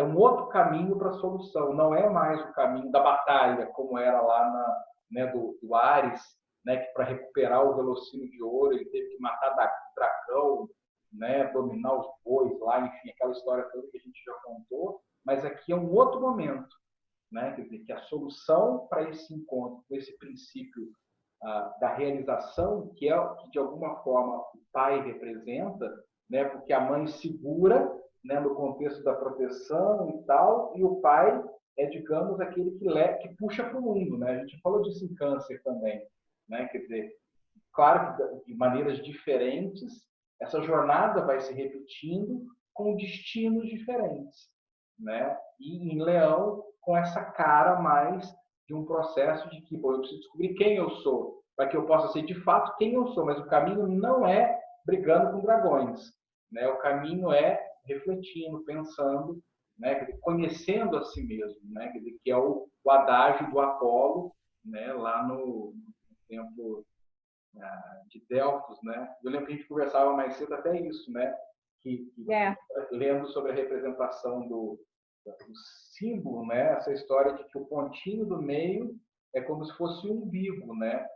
um outro caminho para a solução, não é mais o caminho da batalha, como era lá né, do Ares, né, que para recuperar o velocínio de ouro ele teve que matar dragão, né, dominar os bois lá, enfim, aquela história toda que a gente já contou, mas aqui é um outro momento, né? Quer dizer, que a solução para esse encontro, com esse princípio da realização, que de alguma forma o pai representa, né? Porque a mãe segura, né, no contexto da proteção e tal, e o pai é, digamos, aquele que puxa para o mundo, né? A gente falou disso em Câncer também, né? Quer dizer, claro que de maneiras diferentes, essa jornada vai se repetindo com destinos diferentes, né? E em Leão, com essa cara mais de um processo de que, bom, eu preciso descobrir quem eu sou, para que eu possa ser de fato quem eu sou, mas o caminho não é brigando com dragões, né? O caminho é refletindo, pensando, né? Conhecendo a si mesmo, né? Quer dizer, que é o adágio do Apolo, né? Lá no templo de Delfos, né? Eu lembro que a gente conversava mais cedo até isso, né? Lendo sobre a representação do símbolo, né? Essa história de que o pontinho do meio é como se fosse um umbigo, né?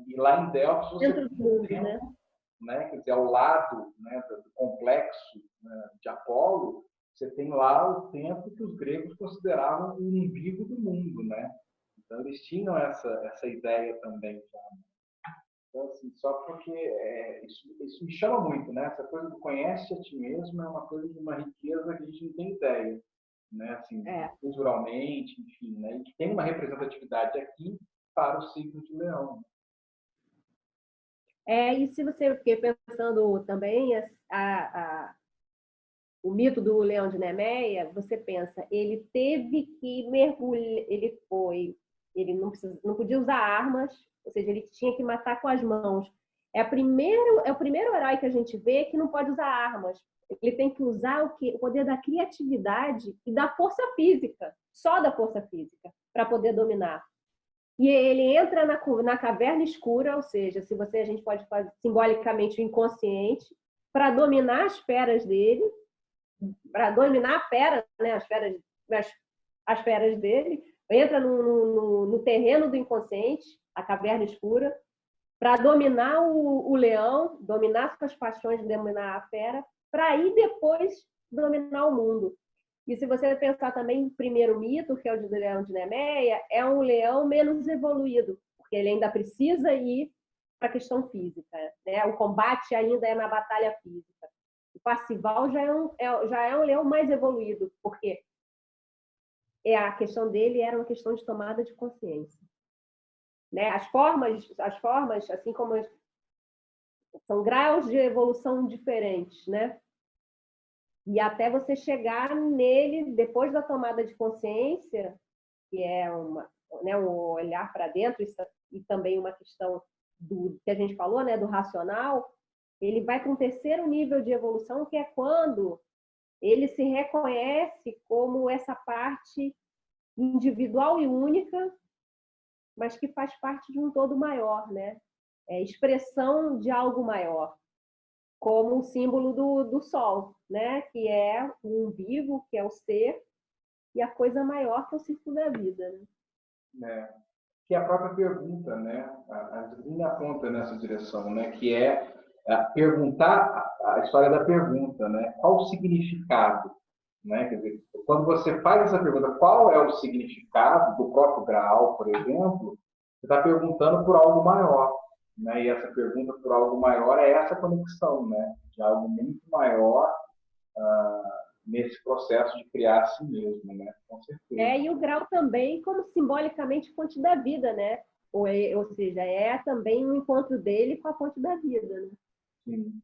E lá em Delfos você Dentro do mundo, né? Quer dizer, ao lado, né, do complexo, né, de Apolo, você tem lá o templo que os gregos consideravam o umbigo do mundo, né? Então eles tinham essa ideia também. Então, assim, só porque isso me chama muito, né? Essa coisa do conhece a ti mesmo é uma coisa de uma riqueza que a gente não tem ideia, né? Assim, culturalmente, enfim, né? E que tem uma representatividade aqui para o signo de Leão. E se você fiquei pensando também o mito do Leão de Nemeia, você pensa, ele teve que mergulhar, ele não podia usar armas, ou seja, ele tinha que matar com as mãos. É o primeiro herói que a gente vê que não pode usar armas. Ele tem que usar o poder da criatividade e da força física, só da força física, para poder dominar. E ele entra na caverna escura, ou seja, a gente pode fazer simbolicamente o inconsciente, para dominar as feras dele, para dominar a fera, né, as feras dele, entra no terreno do inconsciente, a caverna escura, para dominar o leão, dominar suas paixões, dominar a fera, para aí depois dominar o mundo. E se você pensar também no primeiro mito, que é o de Leão de Nemeia, é um leão menos evoluído, porque ele ainda precisa ir para a questão física, né? O combate ainda é na batalha física. O Parsifal já é um leão mais evoluído, porque a questão dele era uma questão de tomada de consciência, né? As formas, assim como são graus de evolução diferentes, né? E até você chegar nele depois da tomada de consciência, que é um olhar para dentro e também uma questão do que a gente falou, né, do racional, ele vai para um terceiro nível de evolução, que é quando ele se reconhece como essa parte individual e única, mas que faz parte de um todo maior, né? É expressão de algo maior, como o símbolo do sol, né? Que é o umbigo, que é o ser, e a coisa maior que é o círculo da vida, né? Que é a própria pergunta, né? A Divina aponta nessa direção, né? Que é perguntar a história da pergunta, né? Qual o significado, né? Quer dizer, quando você faz essa pergunta, qual é o significado do próprio Graal, por exemplo, você está perguntando por algo maior, né? E essa pergunta por algo maior é essa conexão, né? De algo muito maior nesse processo de criar a si mesmo, né? Com certeza. E o grau também como simbolicamente fonte da vida, né? Ou seja, é também um encontro dele com a fonte da vida, né? Sim.